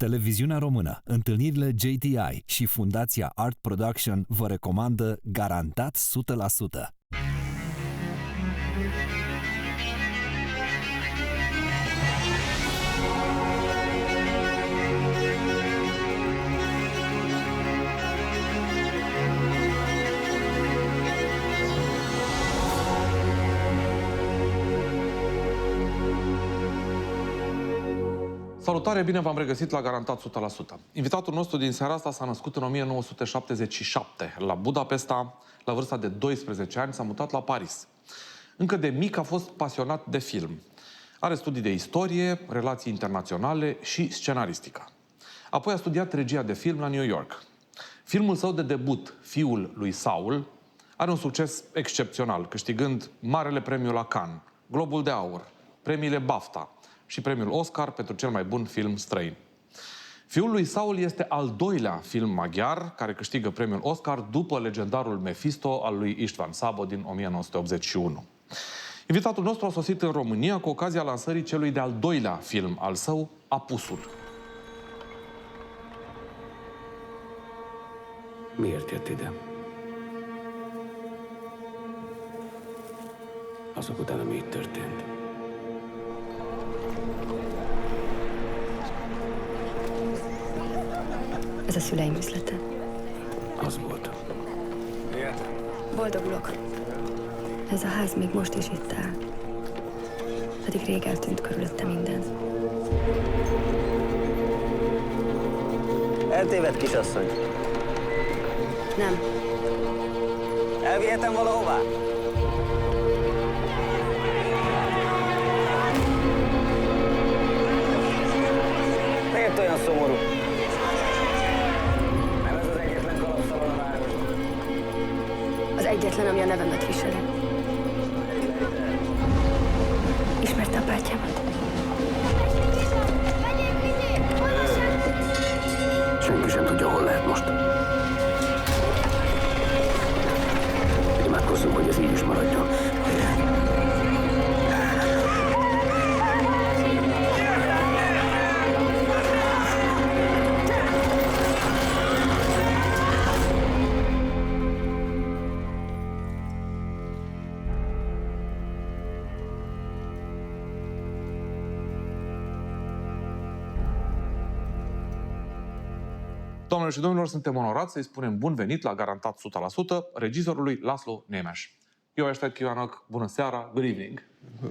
Televiziunea Română, întâlnirile JTI și Fundația Art Production vă recomandă Garantat 100%. Salutare, bine v-am regăsit la Garantat 100%. Invitatul nostru din seara asta s-a născut în 1977 la Budapesta. La vârsta de 12 ani s-a mutat la Paris. Încă de mic a fost pasionat de film. Are studii de istorie, relații internaționale și scenaristică. Apoi a studiat regia de film la New York. Filmul său de debut, Fiul Lui Saul, are un succes excepțional, câștigând Marele Premiu la Cannes, Globul de Aur, premiile BAFTA și premiul Oscar pentru cel mai bun film străin. Fiul lui Saul este al doilea film maghiar care câștigă premiul Oscar după legendarul Mephisto al lui István Szabó din 1981. Invitatul nostru a sosit în România cu ocazia lansării celui de-al doilea film al său, Apusul. Miért jött ide? Azok után, ami itt történt. Ez a szüleim üzlete. Az volt. Boldogulok. Ez a ház még most is itt áll. Pedig rég eltűnt körülötte minden. Eltévedt, kisasszony. Nem. Elvihetem valahová? Miért olyan szomorú? Nem ez az egyetlen kalapszalon a városban. Az egyetlen, ami a nevemet viseli. Ismerte a bátyámat? Senki sem tudja, hol lehet most. Imádkozzunk, hogy ez így is maradjon. Doamnelor și domnilor, suntem onorați să-i spunem bun venit la Garantat 100% regizorului László Nemes. Jó estét kívánok, bună seara, good evening.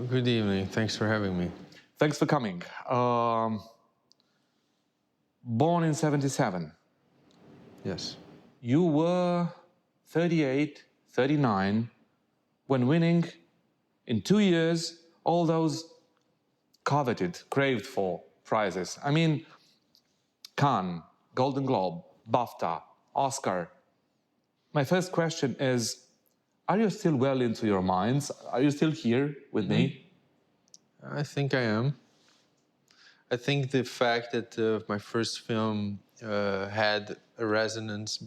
Good evening, thanks for having me. Thanks for coming. Born in 77. Yes. You were 38, 39 when winning in 2 years all those coveted, craved for prizes. I mean, Cannes, Golden Globe, BAFTA, Oscar. My first question is, are you still well into your minds? Are you still here with me? I think I am. I think the fact that my first film had a resonance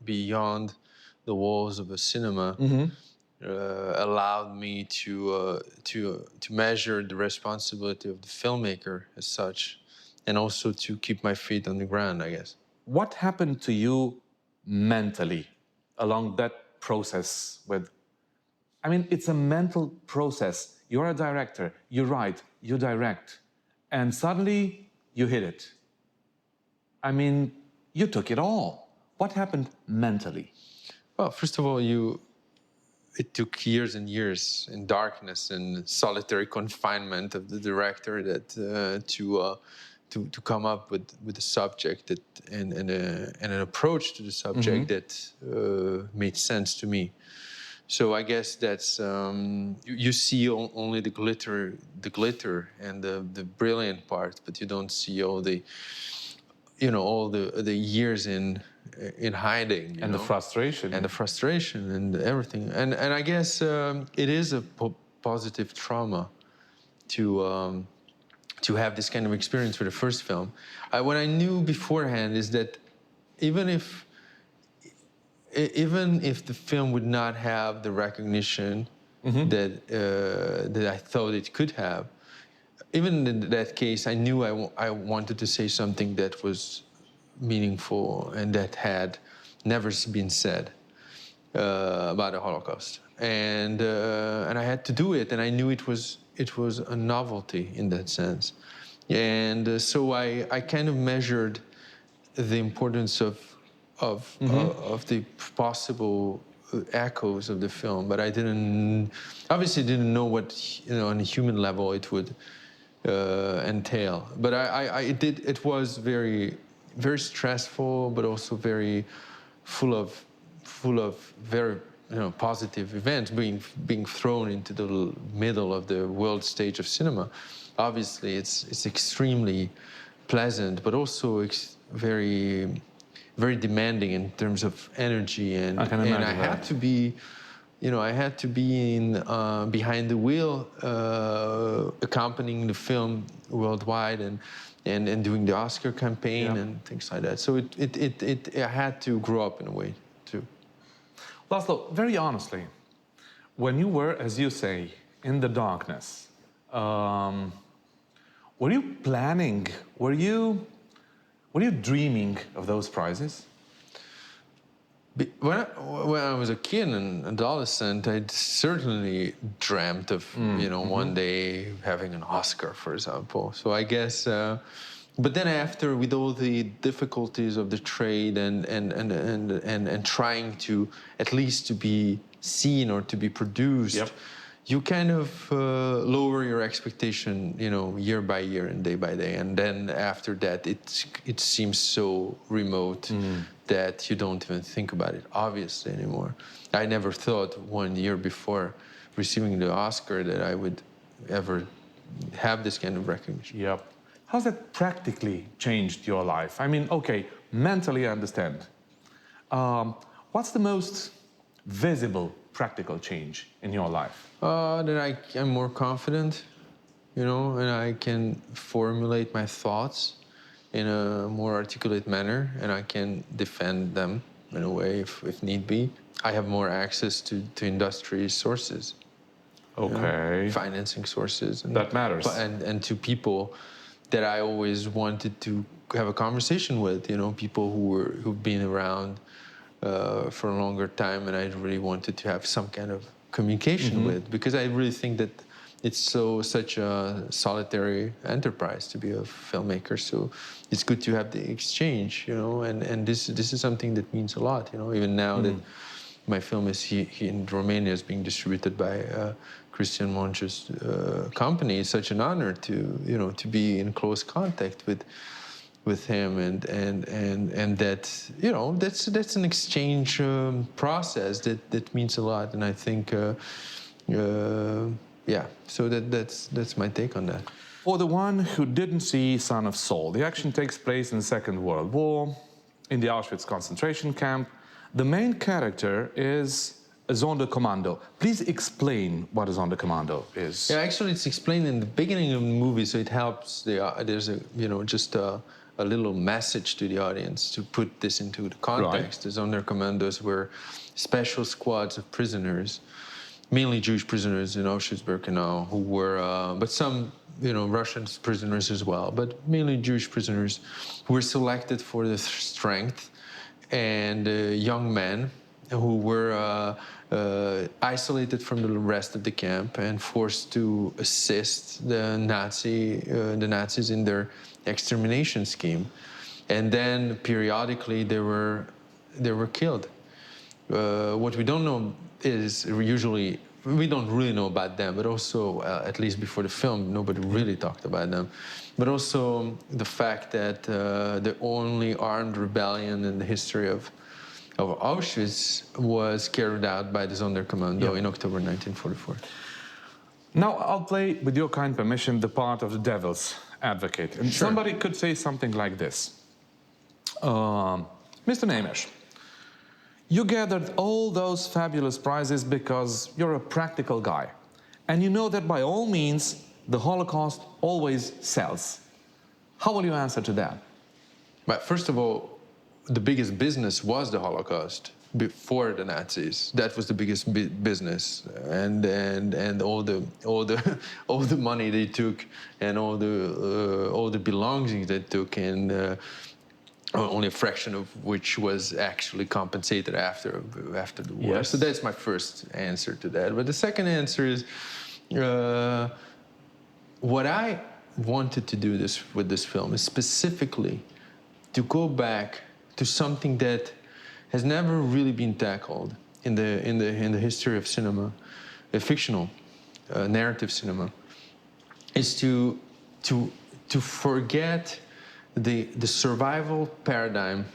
beyond the walls of a cinema allowed me to measure the responsibility of the filmmaker as such, and also to keep my feet on the ground, I guess. What happened to you mentally along that process with... I mean, it's a mental process. You're a director, you write, you direct, and suddenly you hit it. I mean, you took it all. What happened mentally? Well, first of all, it took years and years in darkness and solitary confinement of the director that to come up with a subject that and an approach to the subject that made sense to me. So I guess that's you see only the glitter and the brilliant part, but you don't see all the years in hiding And the frustration. and the frustration and everything. And I guess it is a positive trauma to have this kind of experience for the first film. What I knew beforehand is that even if the film would not have the recognition that I thought it could have, even in that case, I knew I wanted to say something that was meaningful and that had never been said about the Holocaust, and I had to do it, and I knew it was a novelty in that sense, and so I kind of measured the importance of the possible echoes of the film, but I obviously didn't know what on a human level it would entail. But it was very, very stressful, but also very full of very positive events being thrown into the middle of the world stage of cinema. Obviously, it's extremely pleasant, but also very, very demanding in terms of energy, and I had to be, I had to be behind the wheel, accompanying the film worldwide, and doing the Oscar campaign and things like that. So I had to grow up in a way too. László, very honestly, when you were, as you say, in the darkness, were you planning? Were you dreaming of those prizes? When I was a kid and adolescent, I certainly dreamt of one day having an Oscar, for example. So I guess, but then after, with all the difficulties of the trade and trying to at least to be seen or to be produced, you kind of lower your expectation, year by year and day by day, and then after that, it seems so remote that you don't even think about it, obviously, anymore. I never thought 1 year before receiving the Oscar that I would ever have this kind of recognition. Yep. How's that practically changed your life? I mean, okay, mentally I understand. What's the most visible practical change in your life? That I'm more confident, and I can formulate my thoughts in a more articulate manner, and I can defend them in a way if need be. I have more access to industry sources. Okay. Financing sources. That matters. And to people that I always wanted to have a conversation with, people who've been around for a longer time, and I really wanted to have some kind of communication with, because I really think that it's such a solitary enterprise to be a filmmaker. So it's good to have the exchange, and this is something that means a lot, even now that my film is here in Romania is being distributed by Christian Monch's company. It's such an honor to be in close contact with him, and that that's an exchange process that means a lot, and I think so that's my take on that. For the one who didn't see Son of Saul, the action takes place in the Second World War, in the Auschwitz concentration camp. The main character is a Sonderkommando. Please explain what a Sonderkommando is. Yeah, actually, it's explained in the beginning of the movie, so it helps. There's just a little message to the audience to put this into the context. Right. The Sonderkommandos were special squads of prisoners, mainly Jewish prisoners in Auschwitz-Birkenau, who were, but some, Russian prisoners as well, but mainly Jewish prisoners who were selected for the strength, and young men who were isolated from the rest of the camp and forced to assist the Nazis in their extermination scheme, and then periodically they were killed. What we don't know is usually we don't really know about them, but also at least before the film, nobody really talked about them. But also the fact that the only armed rebellion in the history of Auschwitz was carried out by the Sonderkommando in October 1944. Now I'll play, with your kind permission, the part of the devil's advocate. And somebody could say something like this. Mr. Nemes, you gathered all those fabulous prizes because you're a practical guy. And you know that by all means, the Holocaust always sells. How will you answer to that? But first of all, the biggest business was the Holocaust. before the Nazis. That was the biggest business, and all the all the money they took, and all the belongings they took, and only a fraction of which was actually compensated after the war. Yes. So that's my first answer to that. But the second answer is what I wanted to do with this film is specifically to go back to something that has never really been tackled in the history of cinema, fictional narrative cinema, is to forget the survival paradigm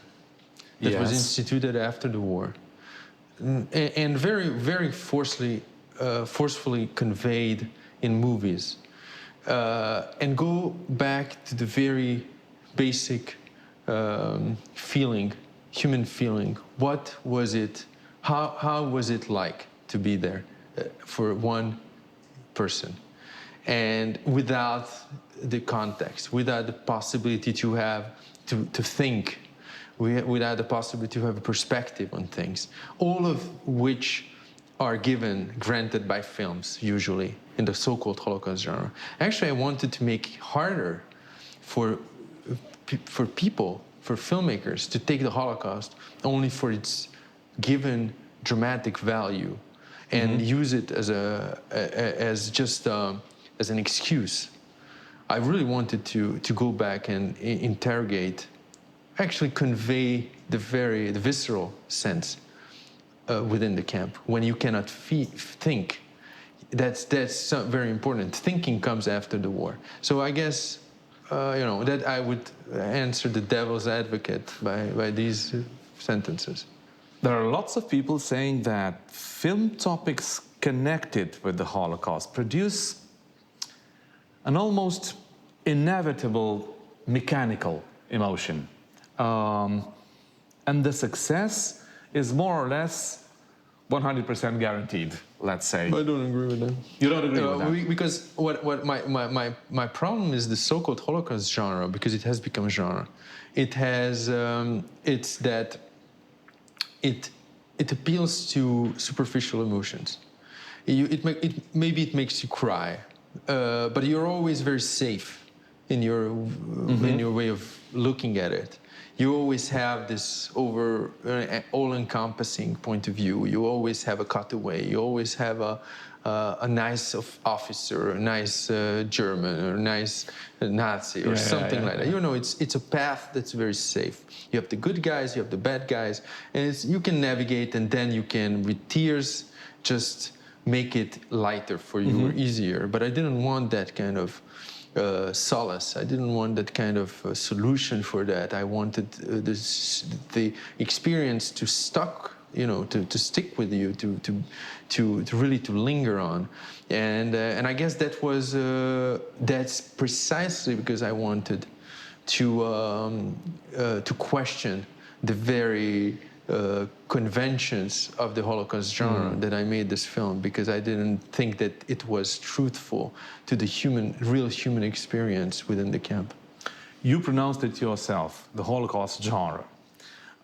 that was instituted after the war, and very very forcefully conveyed in movies, and go back to the very basic feeling. Human feeling. What was it? How was it like to be there for one person, and without the context, without the possibility to have to think, without the possibility to have a perspective on things, all of which are granted by films usually in the so-called Holocaust genre. Actually, I wanted to make it harder for people, for filmmakers, to take the Holocaust only for its given dramatic value and use it as an excuse. I really wanted to go back and interrogate, actually convey the visceral sense within the camp. When you cannot think, that's very important. Thinking comes after the war. So I guess that I would answer the devil's advocate by these sentences. There are lots of people saying that film topics connected with the Holocaust produce an almost inevitable mechanical emotion. And the success is more or less 100% guaranteed, let's say. I don't agree with that. You don't agree with that? Because what my problem is the so-called Holocaust genre, because it has become a genre. It has it's that it appeals to superficial emotions. Maybe it makes you cry, but you're always very safe in your way of looking at it. You always have this all-encompassing point of view. You always have a cutaway. You always have a nice officer, a nice German, or a nice Nazi, or something like that. You know, it's a path that's very safe. You have the good guys, you have the bad guys, and you can navigate, and then you can, with tears, just make it lighter for you or easier. But I didn't want that kind of solace. I didn't want that kind of solution for that. I wanted the experience to to stick with you, to really to linger on, and I guess that's precisely because I wanted to question the very conventions of the Holocaust genre that I made this film, because I didn't think that it was truthful to the real human experience within the camp. You pronounced it yourself, the Holocaust genre.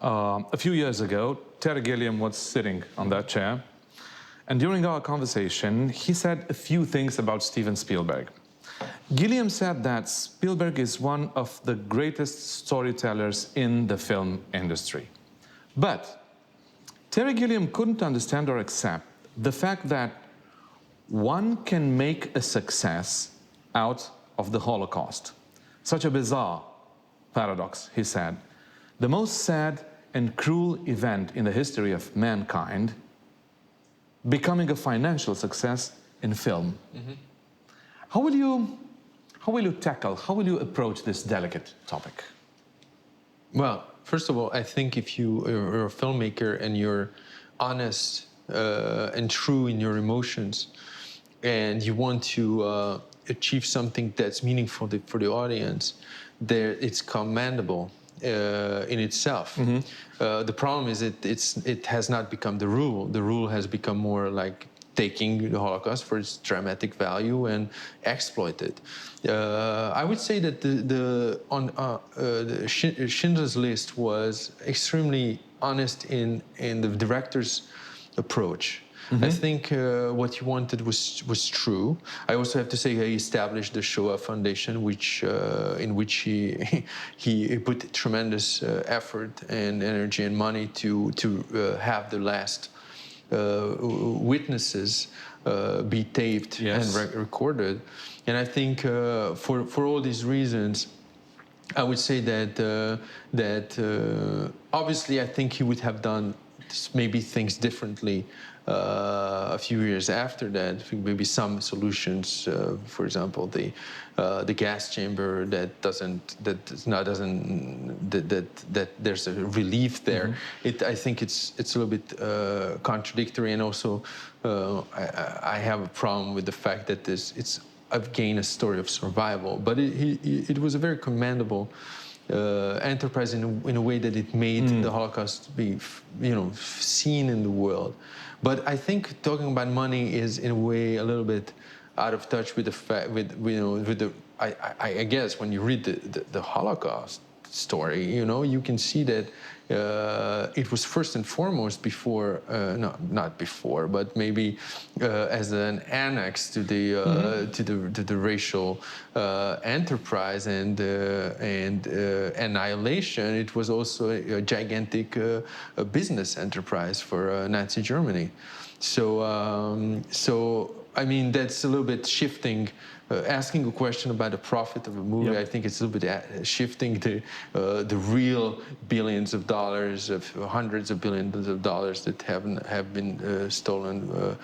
A few years ago, Terry Gilliam was sitting on that chair, and during our conversation, he said a few things about Steven Spielberg. Gilliam said that Spielberg is one of the greatest storytellers in the film industry. But Terry Gilliam couldn't understand or accept the fact that one can make a success out of the Holocaust. Such a bizarre paradox, he said. The most sad and cruel event in the history of mankind becoming a financial success in film. How will you approach this delicate topic? Well, first of all, I think if you're a filmmaker and you're honest and true in your emotions, and you want to achieve something that's meaningful for the audience, it's commendable in itself. The problem is it has not become the rule. The rule has become more like taking the Holocaust for its dramatic value and exploit it. I would say that the Schindler's List was extremely honest in the director's approach. I think what he wanted was true. I also have to say he established the Shoah Foundation, in which he put tremendous effort and energy and money to have the last witnesses be taped and recorded. And I think for all these reasons, I would say that obviously I think he would have done maybe things differently a few years after that. I think maybe some solutions, for example, the gas chamber that there's a relief there. I think it's a little bit contradictory, and also I have a problem with the fact that it's again a story of survival. But it was a very commendable enterprise in a way that it made the Holocaust be, seen in the world. But I think talking about money is in a way a little bit out of touch with the fact, I guess when you read the Holocaust story, you can see that it was first and foremost before, not before, but maybe as an annex to the racial enterprise and annihilation. It was also a gigantic business enterprise for Nazi Germany. So I mean, that's a little bit shifting. Asking a question about the profit of a movie, I think it's a little bit shifting the real billions of dollars, of hundreds of billions of dollars that have been stolen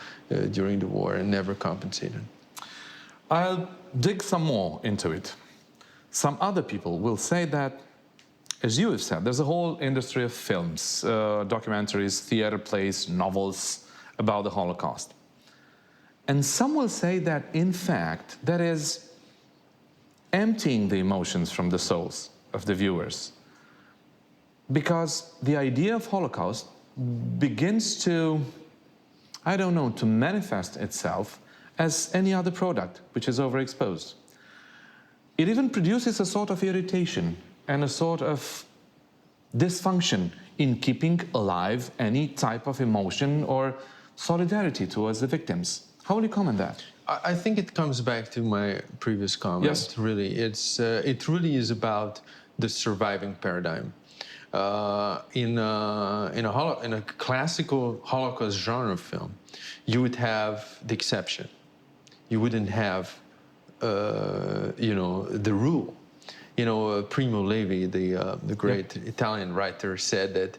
during the war and never compensated. I'll dig some more into it. Some other people will say that, as you have said, there's a whole industry of films, documentaries, theater plays, novels about the Holocaust. And some will say that, in fact, that is emptying the emotions from the souls of the viewers. Because the idea of Holocaust begins to, to manifest itself as any other product which is overexposed. It even produces a sort of irritation and a sort of dysfunction in keeping alive any type of emotion or solidarity towards the victims. How will you comment that? I think it comes back to my previous comment. Yes. Really, it really is about the surviving paradigm. In a classical Holocaust genre film, you would have the exception. You wouldn't have, the rule. Primo Levi, the great Italian writer, said that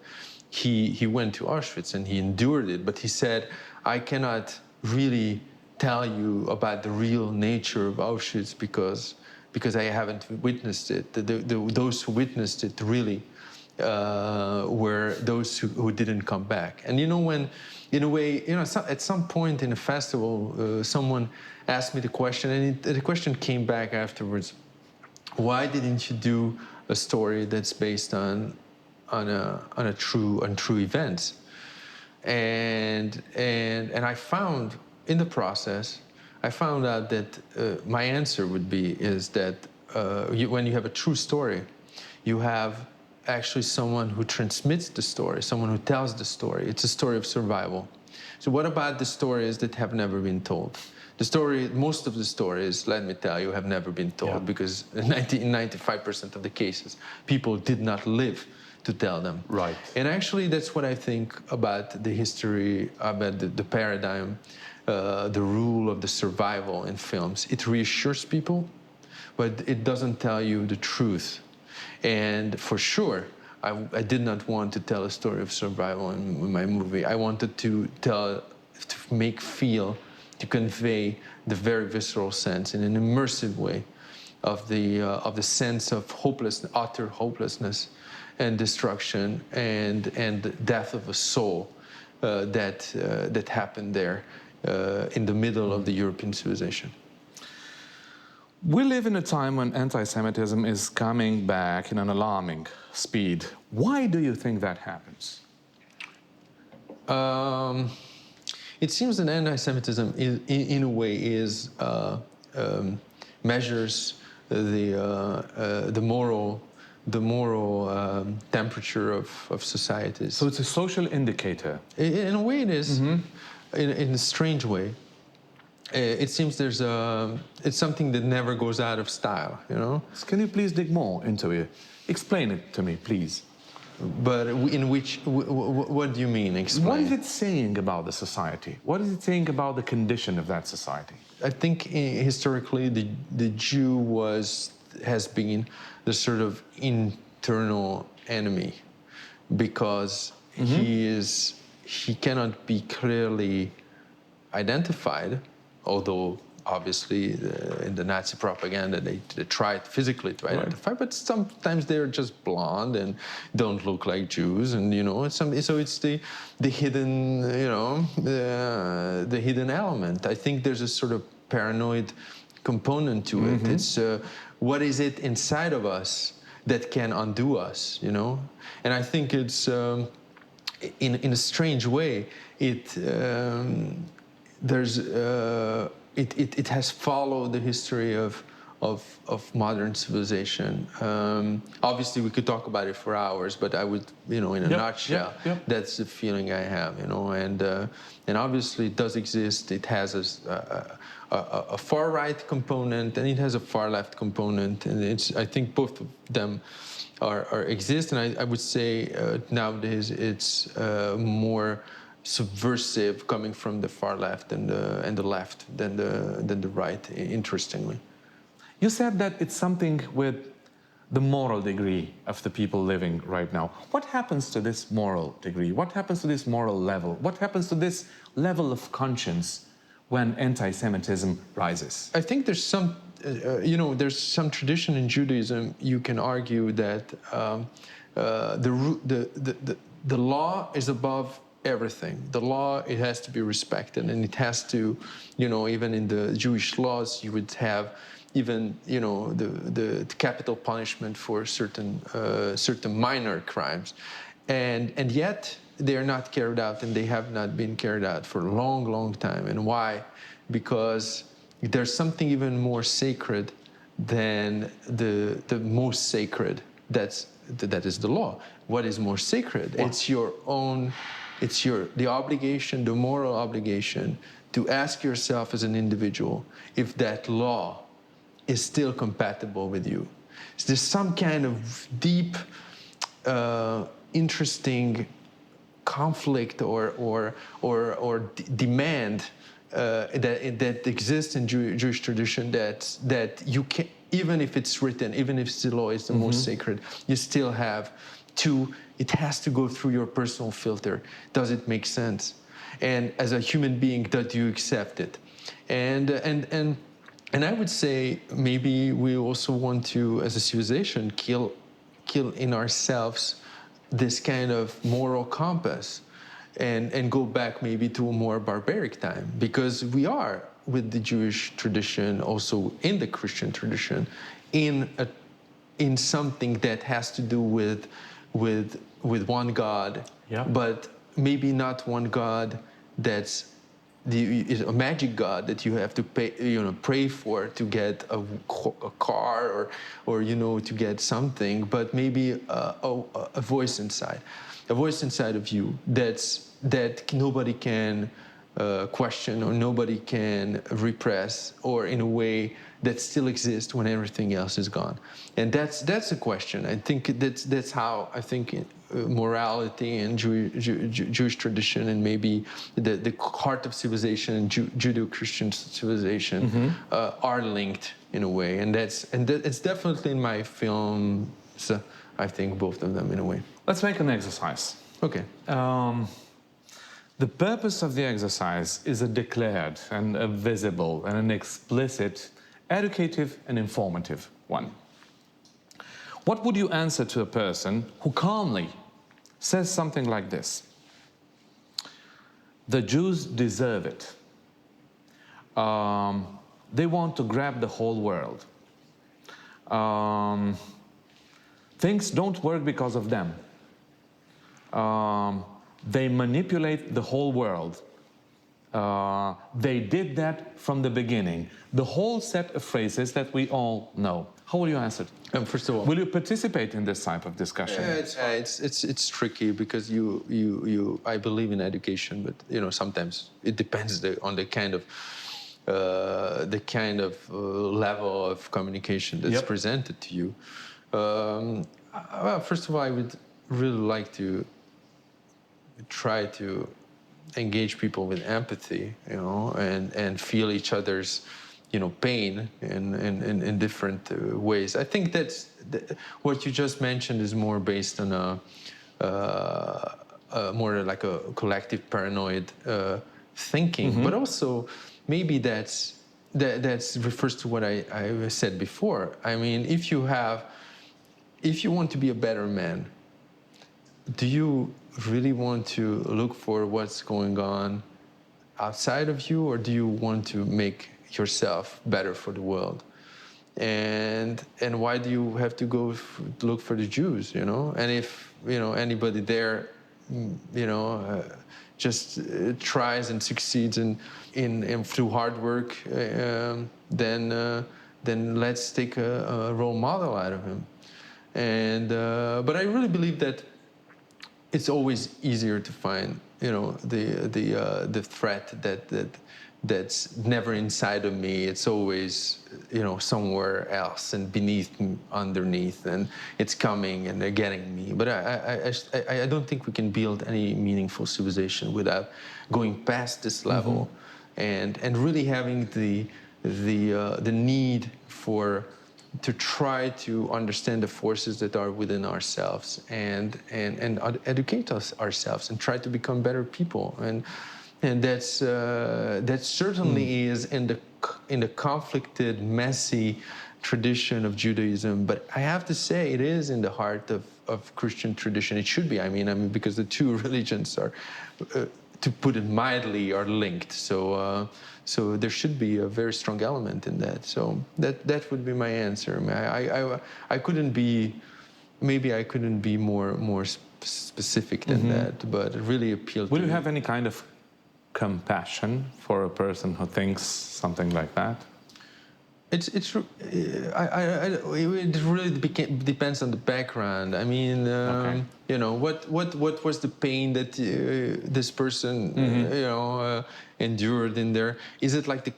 he went to Auschwitz and he endured it, but he said, I cannot really tell you about the real nature of Auschwitz because I haven't witnessed it. Those who witnessed it really were those who didn't come back. And when, in a way, at some point in a festival, someone asked me the question, and the question came back afterwards: why didn't you do a story that's based on true events? And I found in the process, I found out that my answer is that when you have a true story, you have actually someone who transmits the story, someone who tells the story. It's a story of survival. So what about the stories that have never been told? Most of the stories, let me tell you, have never been told because in 95% of the cases, people did not live to tell them. Right. And actually, that's what I think about the history, about the paradigm, the rule of the survival in films. It reassures people, but it doesn't tell you the truth. And for sure, I did not want to tell a story of survival in my movie. I wanted to convey the very visceral sense in an immersive way of the sense of hopelessness, utter hopelessness and destruction and the death of a soul that happened there in the middle of the European civilization. We live in a time when anti-Semitism is coming back in an alarming speed. Why do you think that happens? It seems that anti-Semitism, in a way, measures the moral the moral temperature of societies. So it's a social indicator. In a way, it is. In a strange way. It seems it's something that never goes out of style, you know? Can you please dig more into it? Explain it to me, please. But in which, what do you mean? Explain. What is it saying about the society? What is it saying about the condition of that society? I think historically the Jew has been the sort of internal enemy, because he cannot be clearly identified, although obviously in the Nazi propaganda they tried physically to identify, but sometimes they're just blonde and don't look like Jews, and you know, so it's the hidden, you know, the hidden element. I think there's a sort of paranoid component to it. It's what is it inside of us that can undo us, you know? And I think it's in a strange way it has followed the history of modern civilization. Obviously, we could talk about it for hours, but I would, you know, in a nutshell, that's the feeling I have, you know. And obviously, it does exist. It has a far right component, and it has a far left component, and I think both of them are exist. And I would say nowadays it's more subversive coming from the far left and the left than the right, interestingly. You said that it's something with the moral degree of the people living right now. What happens to this moral degree? What happens to this moral level? What happens to this level of conscience when anti-Semitism rises? I think there's some, you know, there's some tradition in Judaism. You can argue that the law is above everything. The law, it has to be respected, and it has to, you know, even in the Jewish laws, you would have even, you know, the capital punishment for certain minor crimes, and yet they are not carried out, and they have not been carried out for a long time. And why? Because there's something even more sacred than the most sacred. That is the law. What is more sacred? Wow. It's your own. It's the obligation, the moral obligation, to ask yourself as an individual if that law is still compatible with you. Is there some kind of deep, interesting conflict or demand that exists in Jewish tradition that you can, even if it's written, even if the law is the most sacred, you still have to. It has to go through your personal filter. Does it make sense? And as a human being, do you accept it? And I would say maybe we also want to, as a civilization, kill in ourselves this kind of moral compass, and go back maybe to a more barbaric time, because we are, with the Jewish tradition, also in the Christian tradition, in something that has to do with one God, but maybe not one God that's is a magic God that you have to pray for to get a car or you know, to get something, but maybe a voice inside of you that nobody can question or nobody can repress, or in a way that still exists when everything else is gone. And that's a question. I think that's how I think morality and Jewish tradition, and maybe the heart of civilization and Judeo-Christian civilization are linked in a way. And it's definitely in my films. I think both of them in a way. Let's make an exercise. Okay. The purpose of the exercise is a declared and a visible and an explicit, educative and informative one. What would you answer to a person who calmly says something like this? The Jews deserve it. They want to grab the whole world. Things don't work because of them. They manipulate the whole world. They did that from the beginning. The whole set of phrases that we all know. How will you answer? First of all, will you participate in this type of discussion? It's tricky because I believe in education, but sometimes it depends on the kind of level of communication that's presented to you. Well, first of all, I would really like to try to engage people with empathy, and feel each other's, pain in different ways. I think what you just mentioned is more based on more like a collective paranoid thinking, but also maybe that refers to what I said before. I mean, if you want to be a better man, do you really want to look for what's going on outside of you, or do you want to make yourself better for the world? And why do you have to go look for the Jews, And if, anybody there, just tries and succeeds in through hard work, then let's take a role model out of him. But I really believe that it's always easier to find, the threat that's never inside of me. It's always, somewhere else and beneath, underneath, and it's coming and they're getting me. But I don't think we can build any meaningful civilization without going past this level, and really having the need to try to understand the forces that are within ourselves and educate ourselves and try to become better people. And that certainly is in the conflicted, messy tradition of Judaism. But I have to say, it is in the heart of Christian tradition. It should be. I mean, because the two religions are, to put it mildly, are linked. So there should be a very strong element in that. So that would be my answer. I couldn't be more specific than that, but it really appealed to me. Will you have any kind of compassion for a person who thinks something like that? It really depends on the background. I mean, what was the pain that this person, endured in there? Is it like the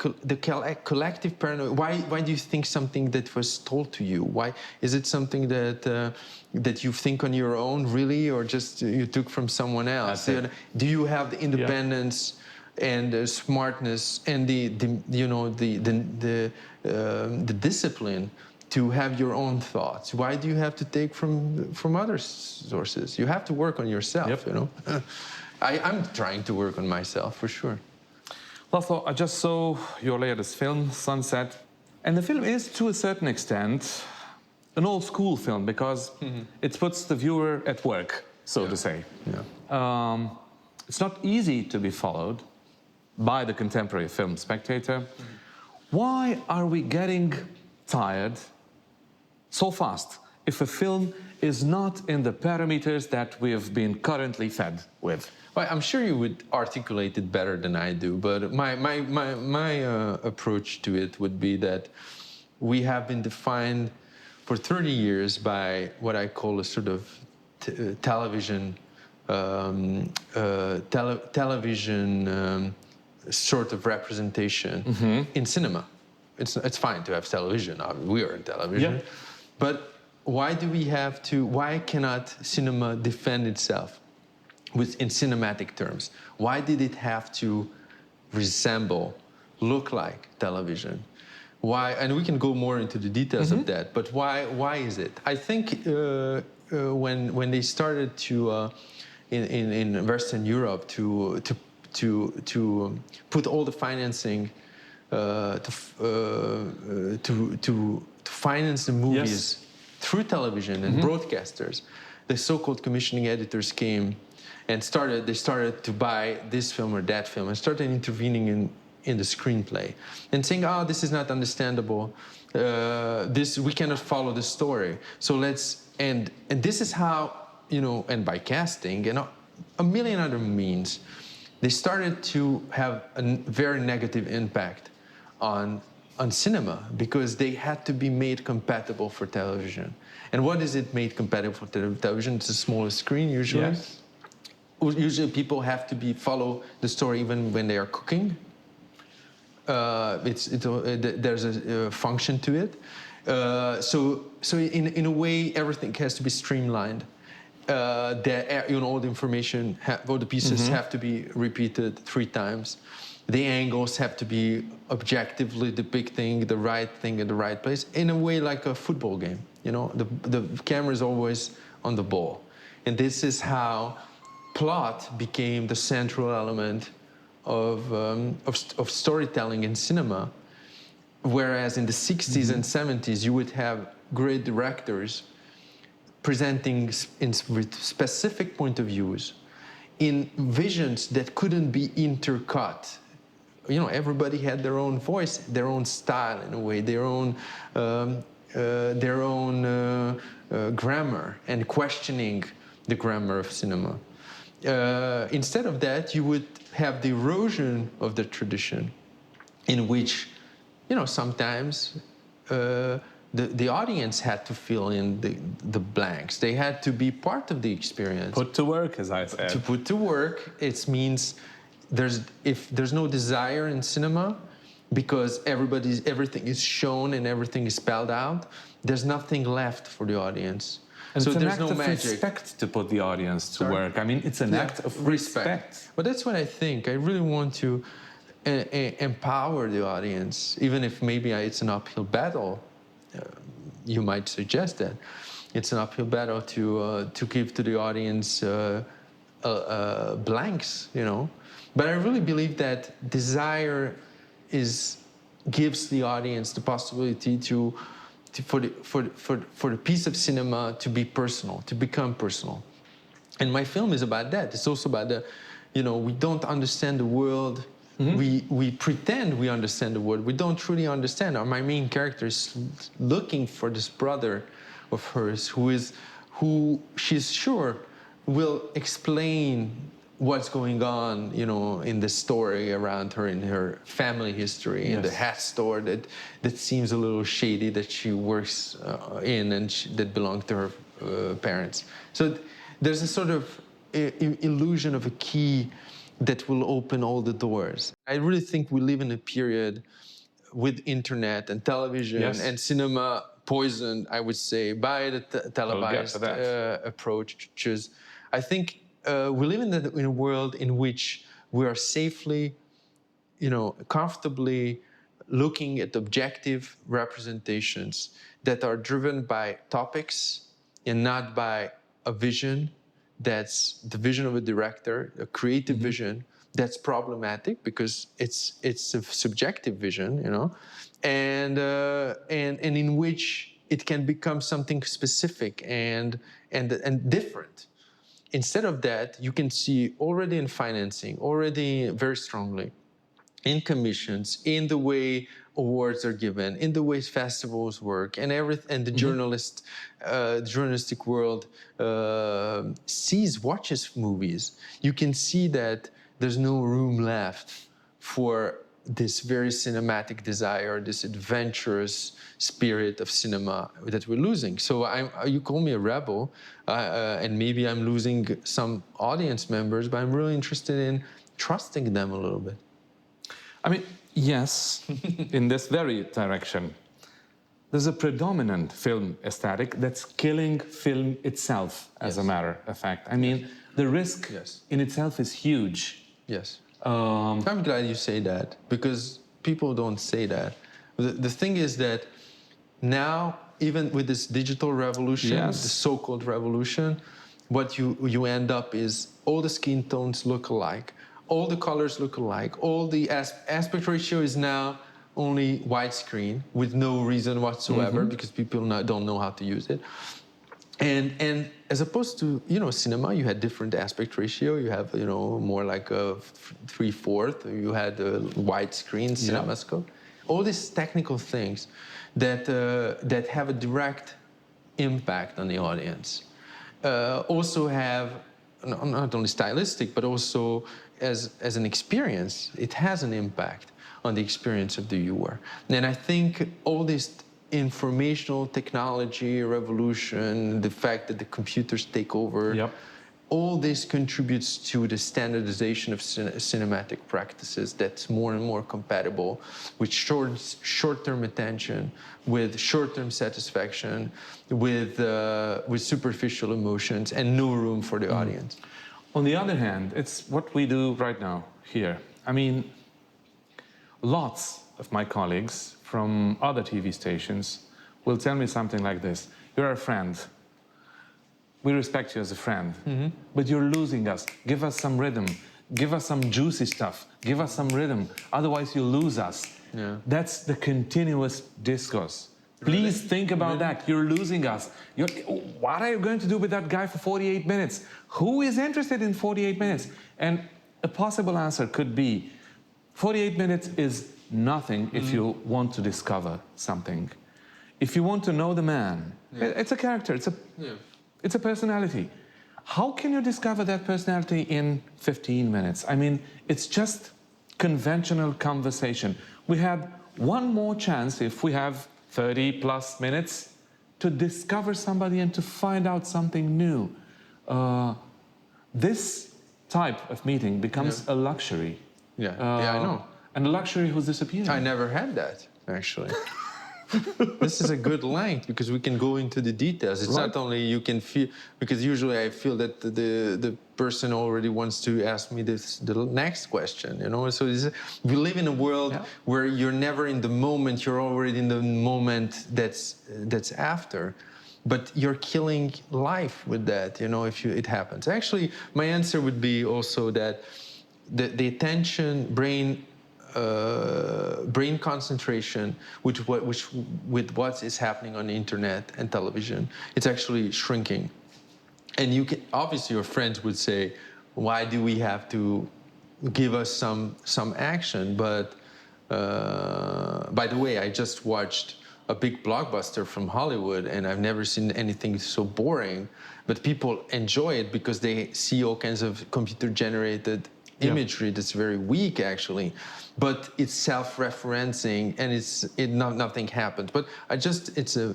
collective paranoia? Why do you think something that was told to you? Why is it something that you think on your own, really, or just you took from someone else? Do you have the independence and the smartness and the discipline to have your own thoughts? Why do you have to take from other sources? You have to work on yourself. I'm trying to work on myself for sure. László, I just saw your latest film, Sunset, and the film is, to a certain extent, an old school film because it puts the viewer at work, so to say. It's not easy to be followed by the contemporary film spectator. Why are we getting tired so fast if a film is not in the parameters that we have been currently fed with? Well, I'm sure you would articulate it better than I do, but my approach to it would be that we have been defined for 30 years by what I call a sort of television sort of representation in cinema. It's fine to have television. We are in television, but why cannot cinema defend itself in cinematic terms? Why did it have to look like television? Why? And we can go more into the details of that. But why is it? I think when they started to in Western Europe to put all the financing to finance the movies through television and broadcasters, the so-called commissioning editors came and they started to buy this film or that film and started intervening in the screenplay and saying, this is not understandable. We cannot follow the story. So and this is how, and by casting and a million other means, they started to have a very negative impact on cinema because they had to be made compatible for television. And what is it made compatible for television? It's a smaller screen usually. Yes. Usually people have to follow the story even when they are cooking. There's a function to it. So in a way, everything has to be streamlined. All the information, all the pieces have to be repeated 3 times. The angles have to be objectively depicting the right thing in the right place. In a way, like a football game. The camera is always on the ball, and this is how plot became the central element of storytelling in cinema. Whereas in the 60s and 70s, you would have great directors presenting with specific point of views in visions that couldn't be intercut. Everybody had their own voice, their own style in a way, their own grammar, and questioning the grammar of cinema. Instead of that, you would have the erosion of the tradition, in which, sometimes the audience had to fill in the blanks. They had to be part of the experience. Put to work, as I said. To put to work, it means if there's no desire in cinema, because everything is shown and everything is spelled out, there's nothing left for the audience. And so it's there's an act no of magic. respect to put the audience to work. I mean, it's an act of respect. But that's what I think. I really want to empower the audience, even if maybe it's an uphill battle. You might suggest that it's an uphill battle to give to the audience blanks, But I really believe that desire gives the audience the possibility for the piece of cinema to be personal, to become personal. And my film is about that. It's also about we don't understand the world. We pretend we understand the world. We don't truly understand. My main character is looking for this brother of hers who she's sure will explain what's going on, in the story around her, in her family history, in the hat store that seems a little shady that she works in and that belonged to her parents. So there's a sort of illusion of a key that will open all the doors. I really think we live in a period with internet and television and cinema poisoned, I would say, by the televised approaches. I think we live in a world in which we are safely, comfortably looking at objective representations that are driven by topics and not by a vision. That's the vision of a director, a creative vision that's problematic because it's a subjective vision, and in which it can become something specific and different. Instead of that, you can see already in financing, already very strongly, in commissions, in the way awards are given, in the way festivals work, and the journalistic world watches movies. You can see that there's no room left for this very cinematic desire, this adventurous spirit of cinema that we're losing. So you call me a rebel, and maybe I'm losing some audience members, but I'm really interested in trusting them a little bit. I mean, yes, in this very direction. There's a predominant film aesthetic that's killing film itself, as a matter of fact. I mean, the risk in itself is huge. Yes. I'm glad you say that, because people don't say that. The thing is that now, even with this digital revolution, the so-called revolution, what you end up is all the skin tones look alike, all the colors look alike, all the aspect ratio is now only widescreen with no reason whatsoever, because people don't know how to use it. And as opposed to, cinema, you had different aspect ratio. You have, more like a 3/4. You had a widescreen cinemascope. All these technical things that have a direct impact on the audience also have not only stylistic, but also as an experience, it has an impact on the experience of the viewer. And I think all this informational technology revolution, the fact that the computers take over, Yep. all this contributes to the standardization of cinematic practices that's more and more compatible with short-term attention, with short-term satisfaction, with superficial emotions, and no room for the audience. On the other hand, it's what we do right now here. I mean, lots of my colleagues from other TV stations will tell me something like this: "You're a friend. We respect you as a friend, but you're losing us. Give us some rhythm. Give us some juicy stuff. Give us some rhythm. Otherwise, you lose us." Yeah. That's the continuous discourse. Please think about that. You're losing us. What are you going to do with that guy for 48 minutes? Who is interested in 48 minutes? And a possible answer could be 48 minutes is nothing if you want to discover something. If you want to know the man, it's a character, it's a personality. How can you discover that personality in 15 minutes? I mean, it's just conventional conversation. We had one more chance if we have 30 plus minutes to discover somebody and to find out something new. This type of meeting becomes a luxury. Yeah, I know. And a luxury who's disappearing. I never had that, actually. This is a good length because we can go into the details. It's not only you can feel, because usually I feel that the person already wants to ask me the next question, you know? So we live in a world where you're never in the moment, you're already in the moment that's after. But you're killing life with that, you know, if it happens. Actually, my answer would be also that the attention, brain concentration with what is happening on the internet and television, it's actually shrinking. And you can, obviously your friends would say, why do we have to give us some action? But by the way, I just watched a big blockbuster from Hollywood and I've never seen anything so boring, but people enjoy it because they see all kinds of computer-generated imagery that's very weak, actually, but it's self-referencing and nothing happens. But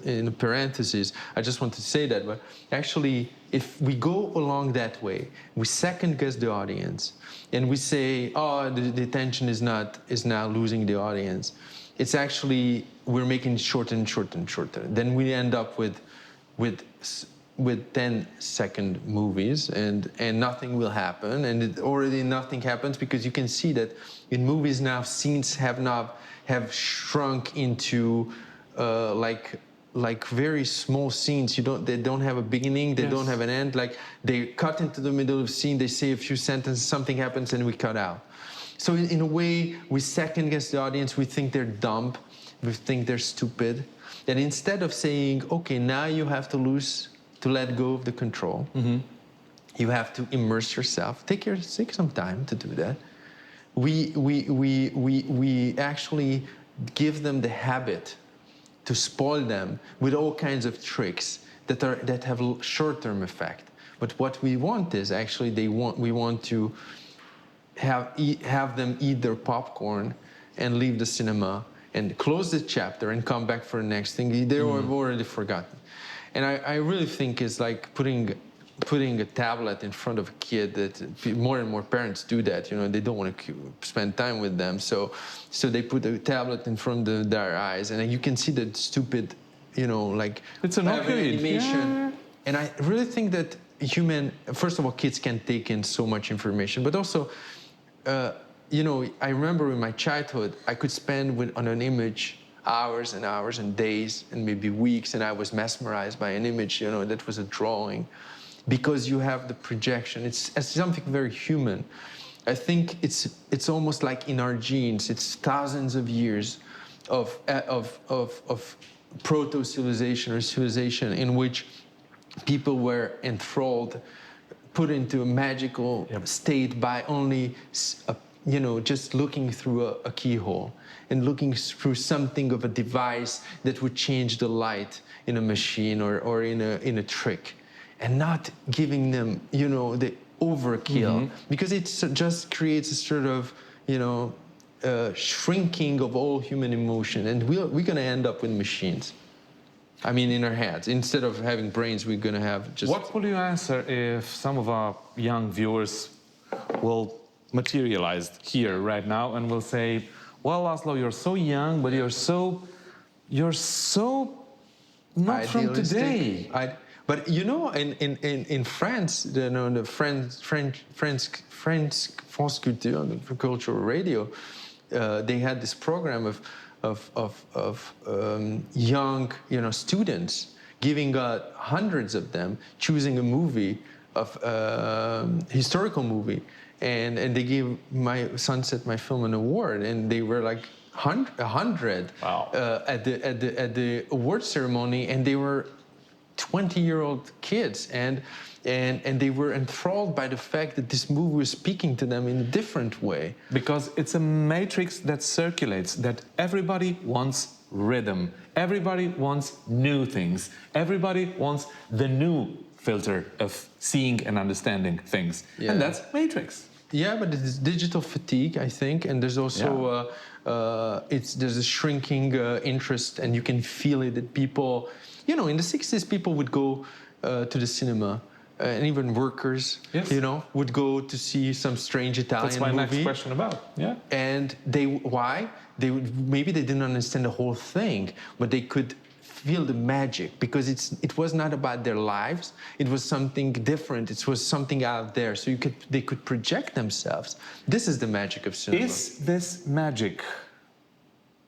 in a parenthesis, I just want to say that, but actually, if we go along that way, we second-guess the audience, and we say, oh, the attention is now losing the audience. It's actually, we're making it shorter and shorter and shorter. Then we end up with 10-second movies and nothing will happen, and already nothing happens because you can see that in movies now scenes have shrunk into like very small scenes. They don't have a beginning, they don't have an end. Like they cut into the middle of the scene, they say a few sentences, something happens, and we cut out. So in a way, we second guess the audience. We think they're dumb, we think they're stupid, and instead of saying, okay, now you have to let go of the control. You have to immerse yourself. Take some time to do that. We actually give them the habit to spoil them with all kinds of tricks that have a short-term effect. But what we want is actually we want to have them eat their popcorn and leave the cinema and close the chapter and come back for the next thing. They've already forgotten. And I really think it's like putting a tablet in front of a kid. That more and more parents do that. You know, they don't want to spend time with them, so they put a tablet in front of their eyes, and you can see that stupid, you know, like it's an animation. Yeah. And I really think that first of all, kids can take in so much information, but also, you know, I remember in my childhood, I could spend on an image hours and hours and days and maybe weeks, and I was mesmerized by an image, you know, that was a drawing, because you have the projection. It's something very human. I think it's almost like in our genes. It's thousands of years of proto-civilization or civilization in which people were enthralled, put into a magical state by only, you know, just looking through a keyhole and looking through something of a device that would change the light in a machine or in a trick, and not giving them, you know, overkill because it just creates a sort of, shrinking of all human emotion, and we're going to end up with machines. I mean, in our heads. Instead of having brains, we're going to have just... What will you answer if some of our young viewers will materialize here right now and will say, well, László, you're so young, but you're so not from today. But in France, the French Culture, the cultural radio, they had this program of young, students, giving out hundreds of them, choosing a movie, historical movie, and they gave my Sunset, my film, an award, and they were like 100 wow. At the award ceremony, and they were 20-year-old kids, and they were enthralled by the fact that this movie was speaking to them in a different way. Because it's a matrix that circulates, that everybody wants rhythm, everybody wants new things, everybody wants the new filter of seeing and understanding things, and that's matrix. Yeah, but it's digital fatigue, I think, and there's also there's a shrinking interest, and you can feel it that people, in the 60s, people would go to the cinema, and even workers, would go to see some strange Italian movie. That's my next question about. Yeah. And maybe they didn't understand the whole thing, but they could feel the magic because it was not about their lives. It was something different. It was something out there. So they could project themselves. This is the magic of cinema. Is this magic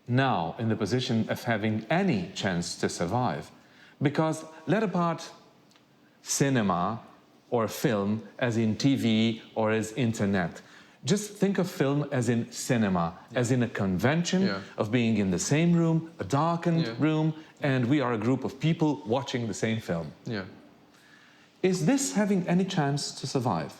now in the position of having any chance to survive? Because let apart cinema or film as in TV or as internet. Just think of film as in cinema, as in a convention of being in the same room, a darkened room, and we are a group of people watching the same film. Yeah. Is this having any chance to survive?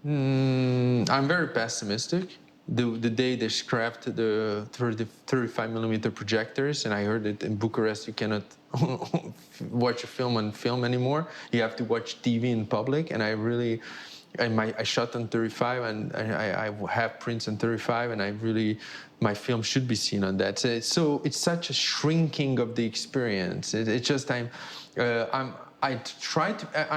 I'm very pessimistic. The day they scrapped the 35mm projectors, and I heard that in Bucharest you cannot watch a film on film anymore. You have to watch TV in public, and I shot on 35, and I have prints on 35, and my film should be seen on that. So it's such a shrinking of the experience. I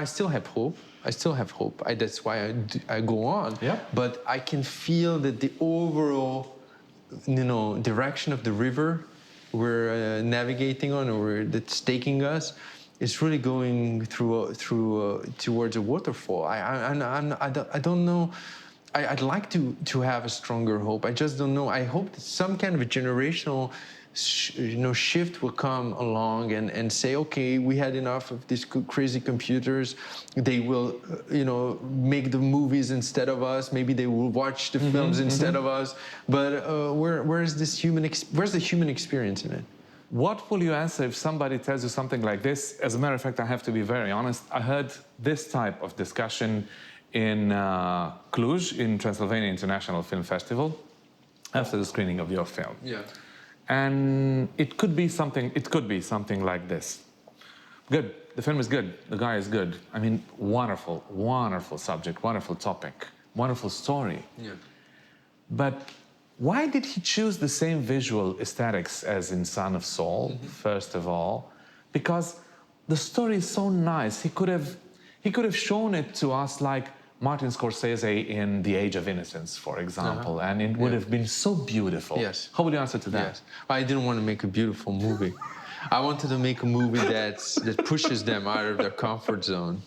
still have hope. That's why I go on. Yeah. But I can feel that the overall, direction of the river we're navigating on, or that's taking us, is really going towards a waterfall. I don't know. I'd like to have a stronger hope. I just don't know. I hope that some kind of a generational shift will come along and say, okay, we had enough of these crazy computers. They will, make the movies instead of us. Maybe they will watch the films instead of us. But where's the human experience in it? What will you answer if somebody tells you something like this? As a matter of fact, I have to be very honest. I heard this type of discussion in Cluj, in Transylvania International Film Festival, after the screening of your film. Yeah. And it could be something like this. Good, the film is good, the guy is good. I mean, wonderful, wonderful subject, wonderful topic, wonderful story. Yeah. But why did he choose the same visual aesthetics as in Son of Saul, first of all? Because the story is so nice. He could have shown it to us like Martin Scorsese in The Age of Innocence, for example, and it would have been so beautiful. Yes. How would you answer to that? Yes. I didn't want to make a beautiful movie. I wanted to make a movie that pushes them out of their comfort zone.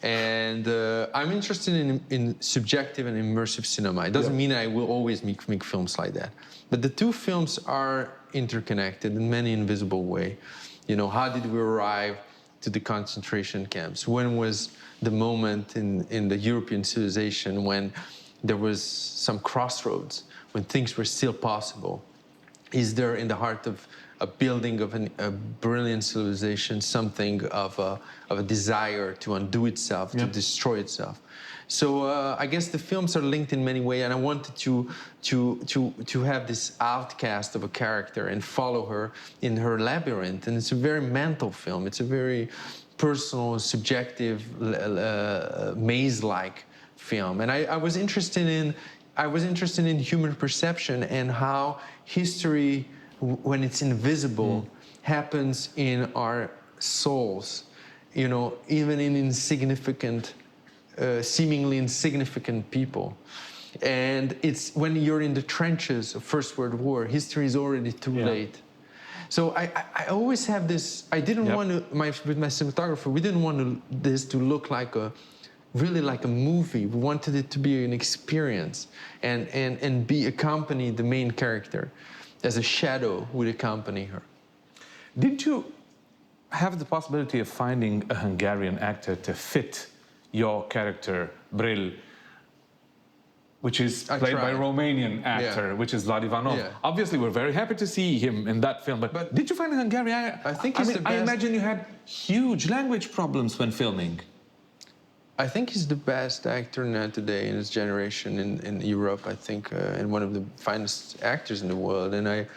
And I'm interested in subjective and immersive cinema. It doesn't mean I will always make films like that. But the two films are interconnected in many invisible way. How did we arrive to the concentration camps? When was the moment in the European civilization when there was some crossroads, when things were still possible? Is there in the heart of a building of a brilliant civilization something of a desire to undo itself, to destroy itself? So I guess the films are linked in many ways, and I wanted to have this outcast of a character and follow her in her labyrinth. And it's a very mental film. It's a very personal, subjective, maze-like film. And I was interested in human perception and how history, when it's invisible, happens in our souls, you know, even in insignificant, seemingly insignificant people. And it's when you're in the trenches of First World War, history is already too late. So I always have this, I didn't want to, with my cinematographer, we didn't want this to look like really like a movie. We wanted it to be an experience and be accompany the main character. As a shadow would accompany her. Did you have the possibility of finding a Hungarian actor to fit your character, Bril, which is played by a Romanian actor, which is Vlad Ivanov? Yeah. Obviously, we're very happy to see him in that film, but did you find a Hungarian? I think he's the best. I imagine you had huge language problems when filming. I think he's the best actor now today in his generation in Europe, I think, and one of the finest actors in the world. And I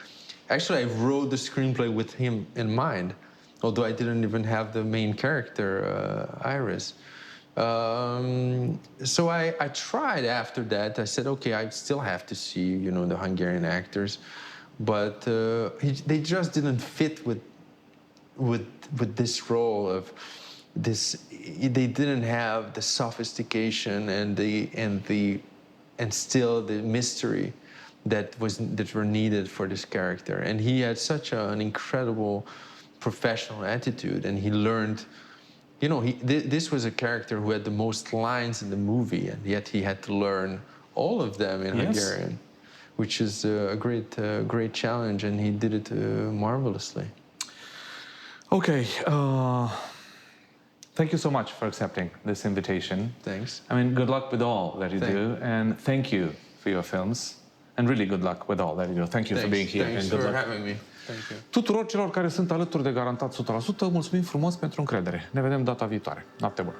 wrote the screenplay with him in mind, although I didn't even have the main character, Iris. So I tried after that. I said, okay, I still have to see, you know, the Hungarian actors, but they just didn't fit with this role of this. They didn't have the sophistication and still the mystery that were needed for this character. And he had such an incredible professional attitude, and he learned. You know, this was a character who had the most lines in the movie, and yet he had to learn all of them in Hungarian, which is a great challenge, and he did it marvelously. Okay, thank you so much for accepting this invitation. Thanks. I mean, good luck with all that you do, and thank you for your films, and really good luck with all that you do. Thank you for being here. Thanks and good for luck. having me. Thank you. Tuturor celor care sunt alături de Garantat 100%, mulțumim frumos pentru încredere. Ne vedem data viitoare. Noapte bună!